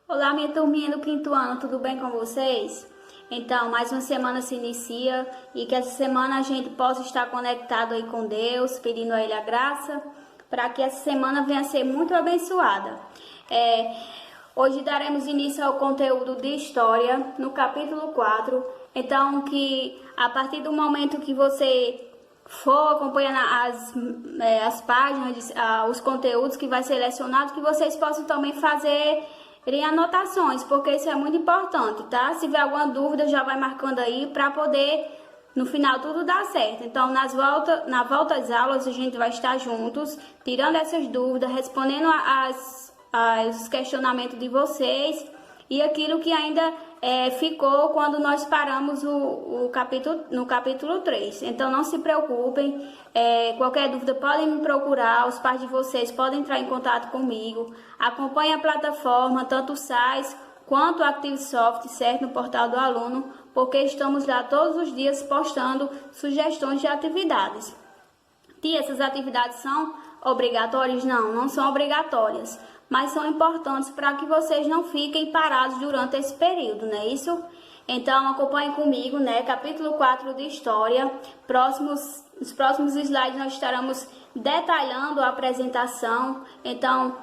Olá, minha turminha do quinto ano, tudo bem com vocês? Então, mais uma semana se inicia e que essa semana a gente possa estar conectado aí com Deus, pedindo a Ele a graça, para que essa semana venha a ser muito abençoada. É, Hoje daremos início ao conteúdo de História, no capítulo 4. Então, que a partir do momento que você for acompanhando as páginas, os conteúdos que vai ser selecionado, que vocês possam também fazer anotações, porque isso é muito importante, tá? Se tiver alguma dúvida, já vai marcando aí para poder no final tudo dar certo. Então, na volta às aulas, a gente vai estar juntos, tirando essas dúvidas, respondendo os questionamentos de vocês e aquilo que ainda ficou quando nós paramos no capítulo 3. Então, não se preocupem, qualquer dúvida podem me procurar, os pais de vocês podem entrar em contato comigo. Acompanhe a plataforma, tanto o SAIS quanto o ActiveSoft, certo, no portal do aluno, porque estamos lá todos os dias postando sugestões de atividades. E essas atividades são obrigatórias? Não, não são obrigatórias, mas são importantes para que vocês não fiquem parados durante esse período, não é isso? Então, acompanhem comigo, né? Capítulo 4 de História. Nos próximos slides nós estaremos detalhando a apresentação. Então,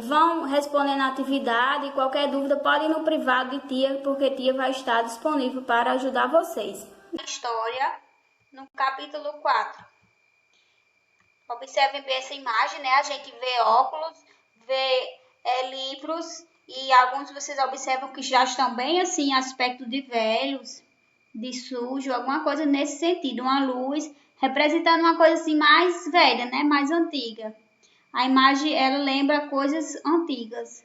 vão respondendo a atividade. Qualquer dúvida pode ir no privado de tia, porque tia vai estar disponível para ajudar vocês. História, no capítulo 4. Observem bem essa imagem, né? A gente vê óculos, vê livros e alguns de vocês observam que já estão bem assim, aspecto de velhos, de sujo, alguma coisa nesse sentido. Uma luz representando uma coisa assim mais velha, né? Mais antiga. A imagem, ela lembra coisas antigas,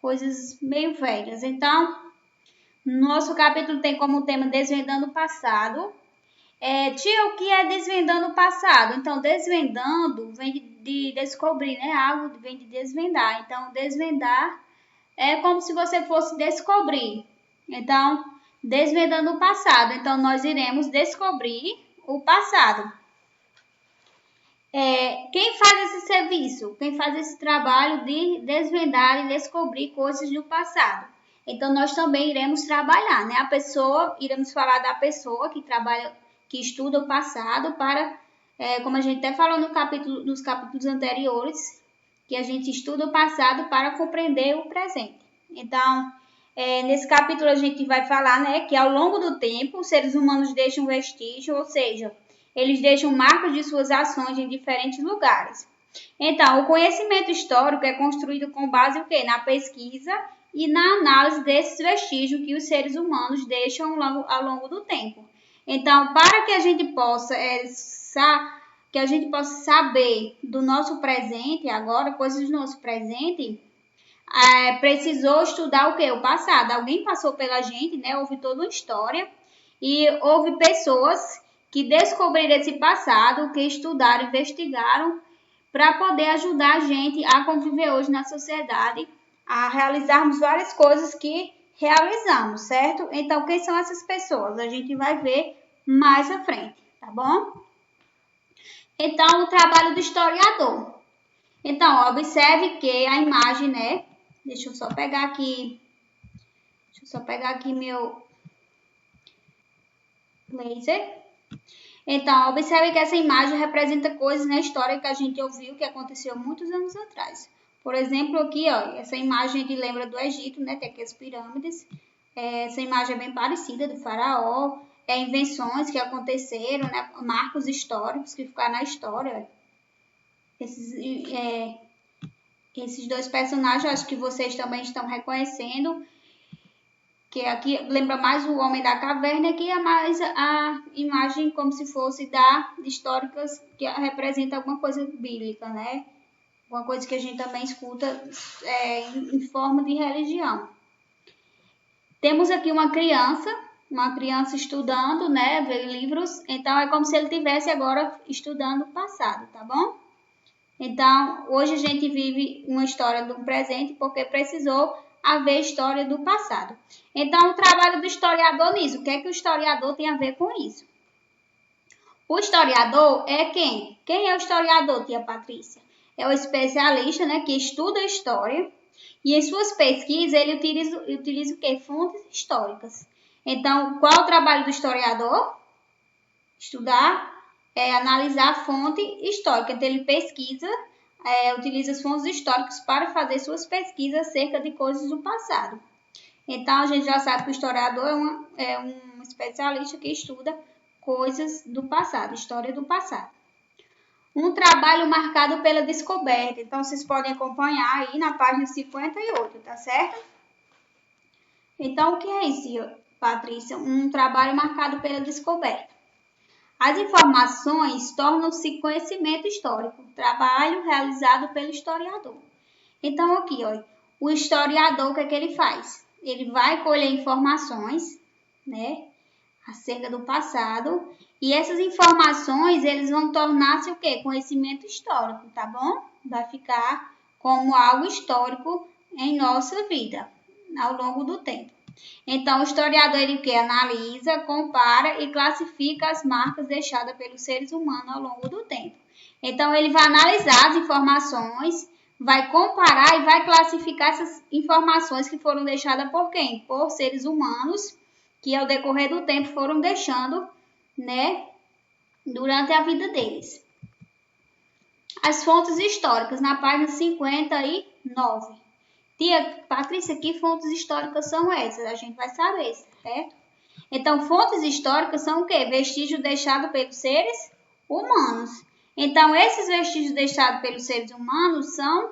coisas meio velhas. Então, nosso capítulo tem como tema Desvendando o Passado. Tia, o que é desvendando o passado? Então, desvendando vem de descobrir, né? Algo vem de desvendar. Então, desvendar é como se você fosse descobrir. Então, desvendando o passado. Então, nós iremos descobrir o passado. Quem faz esse serviço? Quem faz esse trabalho de desvendar e descobrir coisas do passado? Então, nós também iremos trabalhar, né? Iremos falar da pessoa que trabalha, que estuda o passado para, como a gente até falou nos capítulos anteriores, que a gente estuda o passado para compreender o presente. Então, nesse capítulo a gente vai falar, né, que ao longo do tempo os seres humanos deixam vestígio, ou seja, eles deixam marcas de suas ações em diferentes lugares. Então, o conhecimento histórico é construído com base na pesquisa e na análise desses vestígios que os seres humanos deixam ao longo do tempo. Então, para que a gente possa saber do nosso presente agora, coisas do nosso presente, precisou estudar o quê? O passado. Alguém passou pela gente, né? Houve toda uma história e houve pessoas que descobriram esse passado, que estudaram, investigaram, para poder ajudar a gente a conviver hoje na sociedade, a realizarmos várias coisas que realizamos, certo? Então, quem são essas pessoas? A gente vai ver mais à frente, tá bom? Então, o trabalho do historiador. Então, observe que a imagem, né? Deixa eu só pegar aqui meu laser. Então, observe que essa imagem representa coisas na história que a gente ouviu que aconteceu muitos anos atrás. Por exemplo, aqui, ó, essa imagem que lembra do Egito, né? Tem aqui as pirâmides. Essa imagem é bem parecida do faraó. Invenções que aconteceram, né? Marcos históricos que ficaram na história. Esses dois personagens, acho que vocês também estão reconhecendo. Que aqui lembra mais o Homem da Caverna, que é mais a imagem como se fosse históricas que representa alguma coisa bíblica, né? Uma coisa que a gente também escuta em forma de religião. Temos aqui uma criança estudando, né? Ver livros. Então, é como se ele estivesse agora estudando o passado, tá bom? Então, hoje a gente vive uma história do presente porque precisou haver história do passado. Então, o trabalho do historiador nisso. O que é que o historiador tem a ver com isso? O historiador é quem? Quem é o historiador, tia Patrícia? É o especialista, né, que estuda a história E em suas pesquisas ele utiliza o quê? Fontes históricas. Então, qual é o trabalho do historiador? Estudar, analisar a fonte histórica. Então, ele pesquisa, utiliza as fontes históricas para fazer suas pesquisas acerca de coisas do passado. Então, a gente já sabe que o historiador é um especialista que estuda coisas do passado, história do passado. Um trabalho marcado pela descoberta. Então, vocês podem acompanhar aí na página 58, tá certo? Então, o que é isso, Patrícia? Um trabalho marcado pela descoberta. As informações tornam-se conhecimento histórico, trabalho realizado pelo historiador. Então, aqui, ó, o historiador, o que é que ele faz? Ele vai colher informações, né, acerca do passado, e essas informações, eles vão tornar-se o quê? Conhecimento histórico, tá bom? Vai ficar como algo histórico em nossa vida, ao longo do tempo. Então, o historiador, ele que analisa, compara e classifica as marcas deixadas pelos seres humanos ao longo do tempo. Então, ele vai analisar as informações, vai comparar e vai classificar essas informações que foram deixadas por quem? Por seres humanos, que ao decorrer do tempo foram deixando, né, durante a vida deles. As fontes históricas, na página 59. Tia Patrícia, que fontes históricas são essas? A gente vai saber, certo? Então, fontes históricas são o quê? Vestígios deixados pelos seres humanos. Então, esses vestígios deixados pelos seres humanos são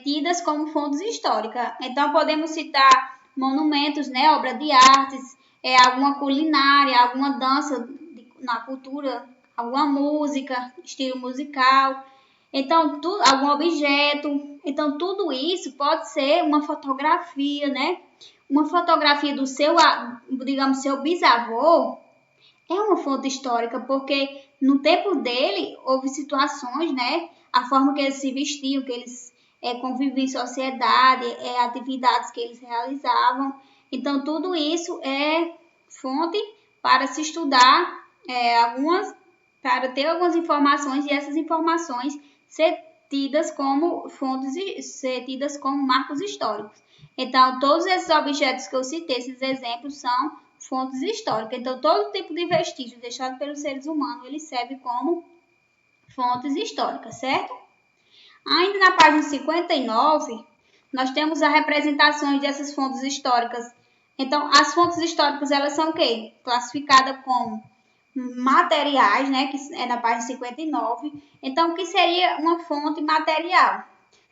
tidas como fontes históricas. Então, podemos citar monumentos, né, obra de artes, alguma culinária, alguma dança na cultura, alguma música, estilo musical. Então, algum objeto. Então, tudo isso pode ser uma fotografia, né? Uma fotografia do seu, digamos, seu bisavô é uma fonte histórica, porque no tempo dele houve situações, né? A forma que eles se vestiam, que eles conviviam em sociedade, atividades que eles realizavam. Então, tudo isso é fonte para se estudar para ter algumas informações e essas informações ser tidas como fontes, ser tidas como marcos históricos. Então, todos esses objetos que eu citei, esses exemplos, são fontes históricas. Então, todo tipo de vestígio deixado pelos seres humanos, ele serve como fontes históricas, certo? Ainda na página 59, nós temos as representações dessas fontes históricas. Então, as fontes históricas, elas são o quê? Classificadas como materiais, né, que é na página 59. Então, o que seria uma fonte material?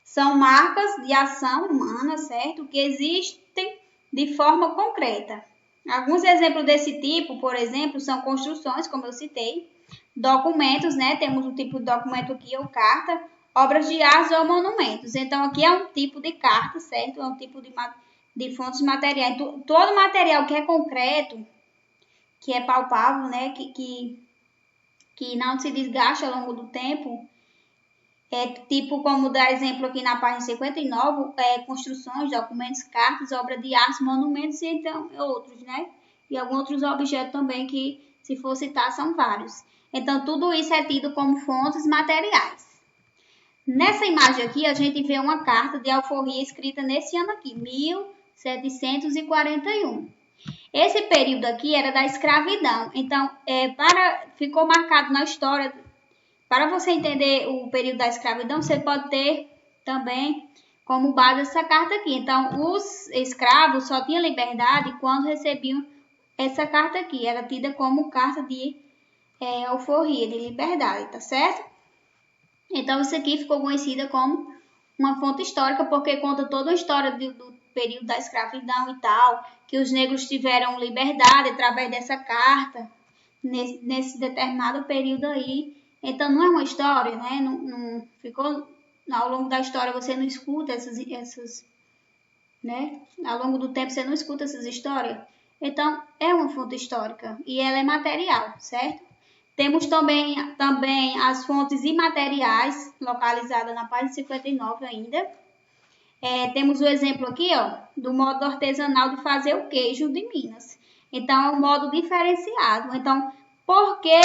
São marcas de ação humana, certo? Que existem de forma concreta. Alguns exemplos desse tipo, por exemplo, são construções, como eu citei, documentos, né? Temos um tipo de documento aqui, ou carta, obras de arte ou monumentos. Então, aqui é um tipo de carta, certo? É um tipo de fontes materiais. Todo material que é concreto, que é palpável, né, que não se desgasta ao longo do tempo, tipo como dá exemplo aqui na página 59, construções, documentos, cartas, obras de arte, monumentos e então outros, né, e alguns outros objetos também que, se for citar, são vários. Então, tudo isso é tido como fontes materiais. Nessa imagem aqui, a gente vê uma carta de alforria escrita nesse ano aqui, 1741. Esse período aqui era da escravidão, então ficou marcado na história. Para você entender o período da escravidão, você pode ter também como base essa carta aqui. Então, os escravos só tinham liberdade quando recebiam essa carta aqui. Era tida como carta de alforria, de liberdade, tá certo? Então, isso aqui ficou conhecida como uma fonte histórica, porque conta toda a história do período da escravidão e tal, que os negros tiveram liberdade através dessa carta, nesse determinado período aí. Então, não é uma história, né? Não ficou, ao longo da história você não escuta essas, né? Ao longo do tempo você não escuta essas histórias. Então, é uma fonte histórica e ela é material, certo? Temos também as fontes imateriais, localizadas na página 59 ainda. Temos o exemplo aqui, ó, do modo artesanal de fazer o queijo de Minas. Então, é um modo diferenciado. Então, porque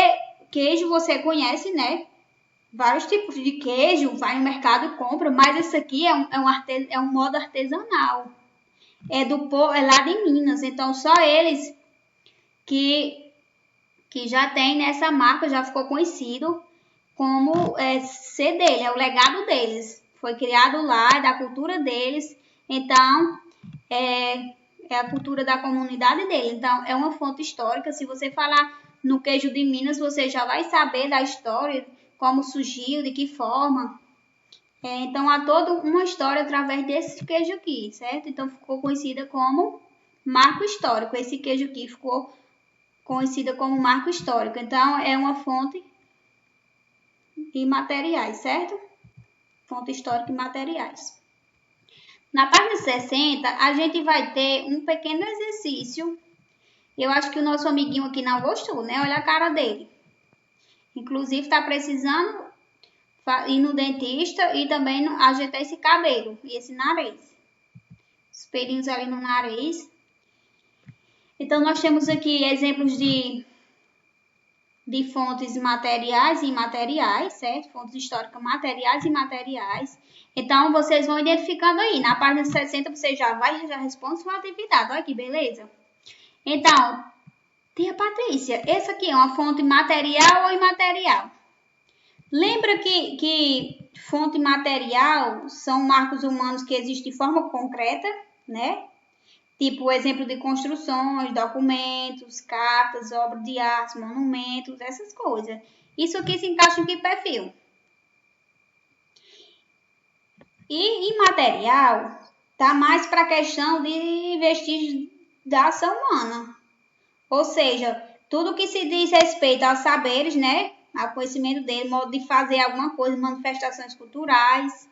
queijo você conhece, né? vários tipos de queijo, vai no mercado e compra, mas esse aqui é um modo artesanal. É lá de Minas, então só eles que já tem nessa marca, já ficou conhecido como ser dele, é o legado deles. Foi criado lá, é da cultura deles, então é a cultura da comunidade dele. Então é uma fonte histórica. Se você falar no queijo de Minas, você já vai saber da história, como surgiu, de que forma. Então há toda uma história através desse queijo aqui, certo? Então ficou conhecida como marco histórico. Esse queijo aqui ficou conhecida como marco histórico. Então é uma fonte e materiais, certo? Fonte histórica e materiais. Na página 60, a gente vai ter um pequeno exercício. Eu acho que o nosso amiguinho aqui não gostou, né? Olha a cara dele. Inclusive, está precisando ir no dentista e também ajeitar esse cabelo e esse nariz. Os pelinhos ali no nariz. Então, nós temos aqui exemplos de fontes materiais e imateriais, certo? Fontes históricas materiais e imateriais. Então, vocês vão identificando aí. Na página 60, você já responde sua atividade. Olha que beleza. Então, tia Patrícia, essa aqui é uma fonte material ou imaterial? Lembra que fonte material são marcos humanos que existem de forma concreta, né? Tipo o exemplo de construções, documentos, cartas, obras de arte, monumentos, essas coisas. Isso aqui se encaixa em que perfil? E imaterial tá mais para a questão de vestígios da ação humana. Ou seja, tudo que se diz respeito aos saberes, né? Ao conhecimento dele, modo de fazer alguma coisa, manifestações culturais.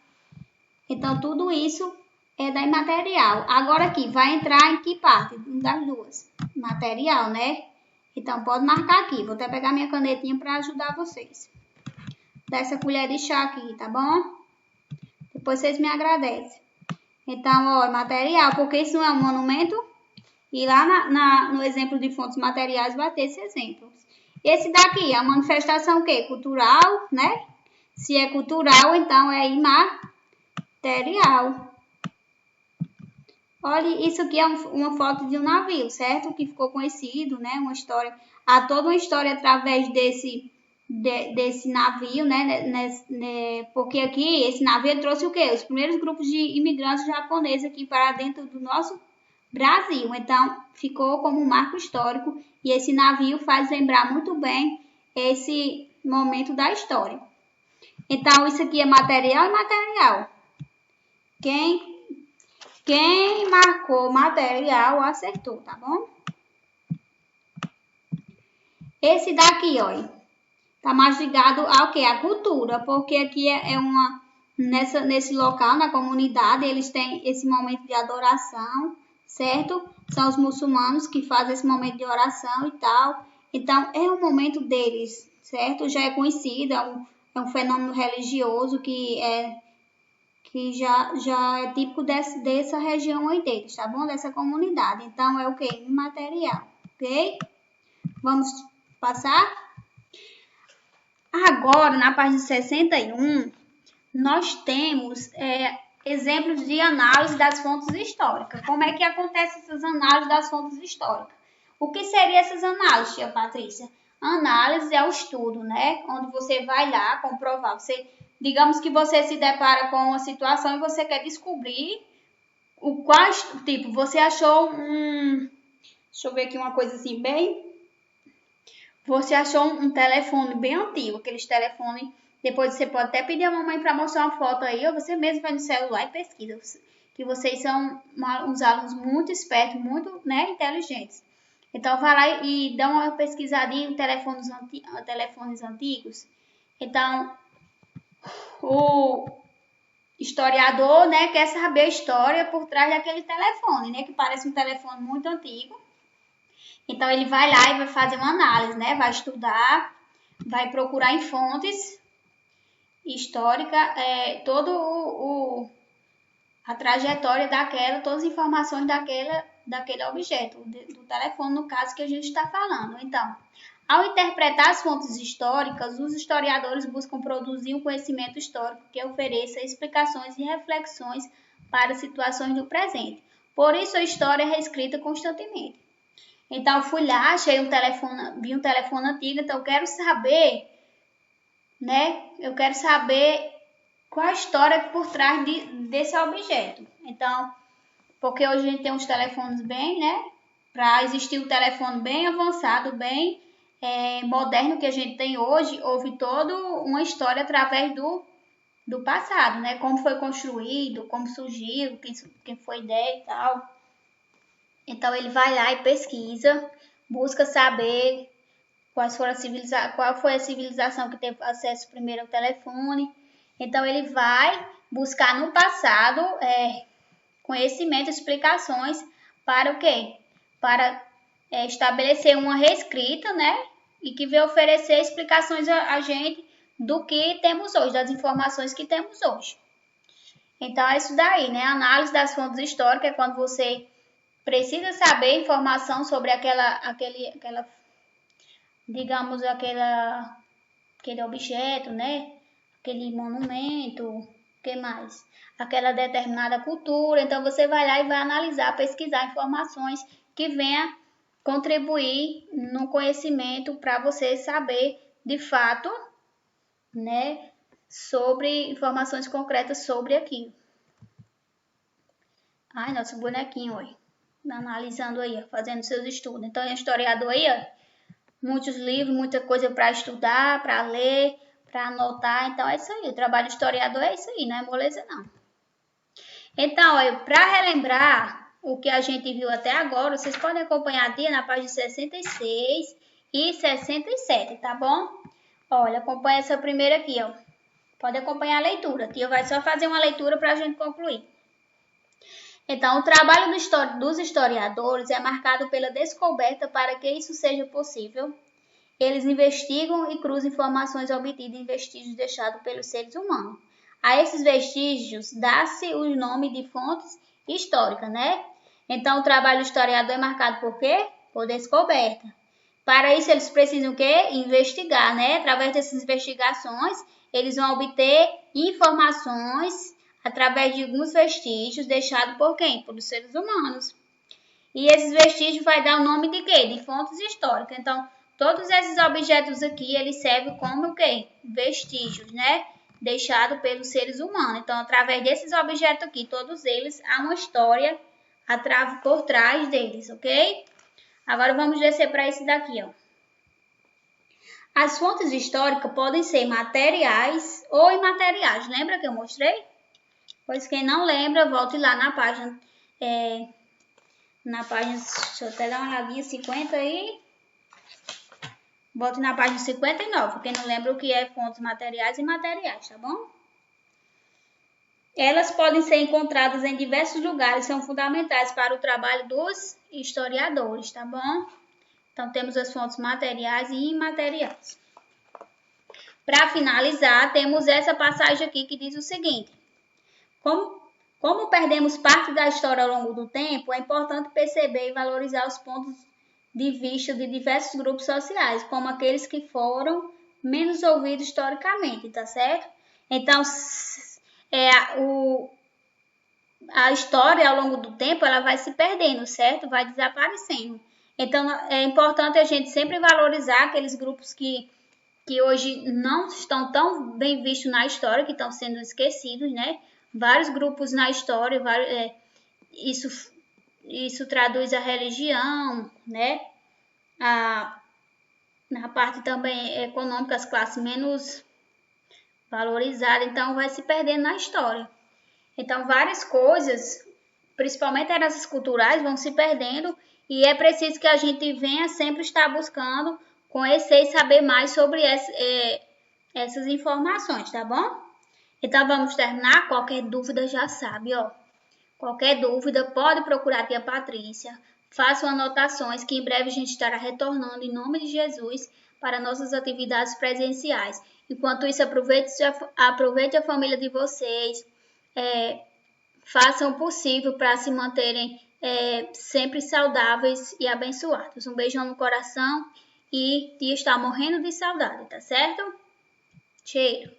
Então, tudo isso é da imaterial. Agora aqui, vai entrar em que parte? Das duas. Material, né? Então, pode marcar aqui. Vou até pegar minha canetinha para ajudar vocês. Dessa colher de chá aqui, tá bom? Depois vocês me agradecem. Então, ó, material, porque isso não é um monumento. E lá no exemplo de fontes materiais vai ter esse exemplo. Esse daqui é a manifestação o quê? Cultural, né? Se é cultural, então é imaterial. Olha, isso aqui é uma foto de um navio, certo? Que ficou conhecido, né? Uma história. Há toda uma história através desse navio, né? Porque aqui, esse navio trouxe o quê? Os primeiros grupos de imigrantes japoneses aqui para dentro do nosso Brasil. Então, ficou como um marco histórico e esse navio faz lembrar muito bem esse momento da história. Então, isso aqui é material e imaterial. Quem marcou material acertou, tá bom? Esse daqui, ó, tá mais ligado ao que? A cultura, porque aqui nesse local, na comunidade, eles têm esse momento de adoração, certo? São os muçulmanos que fazem esse momento de oração e tal. Então, é um momento deles, certo? Já é conhecido, é um fenômeno religioso que já é típico dessa região aí deles, tá bom? Dessa comunidade. Então, é o que? Imaterial, ok? Vamos passar? Agora, na página 61, nós temos exemplos de análise das fontes históricas. Como é que acontecem essas análises das fontes históricas? O que seriam essas análises, tia Patrícia? Análise é o estudo, né? Onde você vai lá comprovar. Digamos que você se depara com uma situação e você quer descobrir tipo, você achou deixa eu ver aqui uma coisa assim bem. Você achou um telefone bem antigo, aqueles telefones. Depois você pode até pedir a mamãe para mostrar uma foto aí, ou você mesmo vai no celular e pesquisa. Que vocês são uns alunos muito espertos, muito, né, inteligentes. Então, vai lá e dá uma pesquisadinha em telefones antigos. Então, o historiador, né, quer saber a história por trás daquele telefone, né, que parece um telefone muito antigo. Então, ele vai lá e vai fazer uma análise, né, vai estudar, vai procurar em fontes históricas a trajetória todas as informações daquele objeto, do telefone, no caso que a gente está falando. Então, Ao interpretar as fontes históricas, os historiadores buscam produzir um conhecimento histórico que ofereça explicações e reflexões para situações do presente. Por isso, a história é reescrita constantemente. Então, eu fui lá, achei vi um telefone antigo, então eu quero saber, né? Eu quero saber qual a história por trás desse objeto. Então, porque hoje a gente tem uns telefones bem, né? Para existir um telefone bem avançado, bem moderno que a gente tem hoje, houve toda uma história através do passado, né? Como foi construído, como surgiu, quem foi a ideia e tal. Então ele vai lá e pesquisa, busca saber qual foi a civilização que teve acesso primeiro ao telefone. Então ele vai buscar no passado conhecimento, explicações para o quê? Para estabelecer uma reescrita, né? E que vai oferecer explicações a gente do que temos hoje, das informações que temos hoje. Então é isso daí, né? A análise das fontes históricas é quando você precisa saber informação sobre aquele objeto, né? Aquele monumento, o que mais? Aquela determinada cultura. Então você vai lá e vai analisar, pesquisar informações que venha contribuir no conhecimento para você saber de fato, né, sobre informações concretas sobre aquilo. Ai, nosso bonequinho aí, analisando aí, fazendo seus estudos. Então, é historiador aí, ó, muitos livros, muita coisa para estudar, para ler, para anotar. Então, é isso aí. O trabalho de historiador é isso aí, não é moleza, não. Então, para relembrar o que a gente viu até agora, vocês podem acompanhar a tia na página 66 e 67, tá bom? Olha, acompanha essa primeira aqui, ó. Pode acompanhar a leitura. A tia vai só fazer uma leitura para a gente concluir. Então, o trabalho dos historiadores é marcado pela descoberta para que isso seja possível. Eles investigam e cruzam informações obtidas em vestígios deixados pelos seres humanos. A esses vestígios dá-se o nome de fontes históricas, né? Então, o trabalho do historiador é marcado por quê? Por descoberta. Para isso, eles precisam o quê? Investigar, né? Através dessas investigações, eles vão obter informações através de alguns vestígios deixados por quem? Por seres humanos. E esses vestígios vai dar o nome de quê? De fontes históricas. Então, todos esses objetos aqui, eles servem como o quê? Vestígios, né? Deixados pelos seres humanos. Então, através desses objetos aqui, todos eles, há uma história por trás deles, ok? Agora, vamos descer para esse daqui, ó. As fontes históricas podem ser materiais ou imateriais. Lembra que eu mostrei? Pois quem não lembra, volte lá na página, deixa eu até dar uma olhadinha, 50 aí. Volte na página 59, quem não lembra o que é fontes materiais e imateriais, tá bom? Elas podem ser encontradas em diversos lugares, são fundamentais para o trabalho dos historiadores, tá bom? Então, temos as fontes materiais e imateriais. Para finalizar, temos essa passagem aqui que diz o seguinte: como perdemos parte da história ao longo do tempo, é importante perceber e valorizar os pontos de vista de diversos grupos sociais, como aqueles que foram menos ouvidos historicamente, tá certo? Então, a história ao longo do tempo ela vai se perdendo, certo? Vai desaparecendo. Então, é importante a gente sempre valorizar aqueles grupos que hoje não estão tão bem vistos na história, que estão sendo esquecidos, né? Vários grupos na história, isso traduz a religião, né? Na parte também econômica, as classes menos valorizadas, então vai se perdendo na história. Então, várias coisas, principalmente heranças culturais, vão se perdendo e é preciso que a gente venha sempre estar buscando conhecer e saber mais sobre essas informações, tá bom? Então, vamos terminar. Qualquer dúvida já sabe, ó. Qualquer dúvida, pode procurar a tia Patrícia. Façam anotações que em breve a gente estará retornando em nome de Jesus para nossas atividades presenciais. Enquanto isso, aproveite a família de vocês. Façam o possível para se manterem sempre saudáveis e abençoados. Um beijão no coração e de estar morrendo de saudade, tá certo? Cheiro!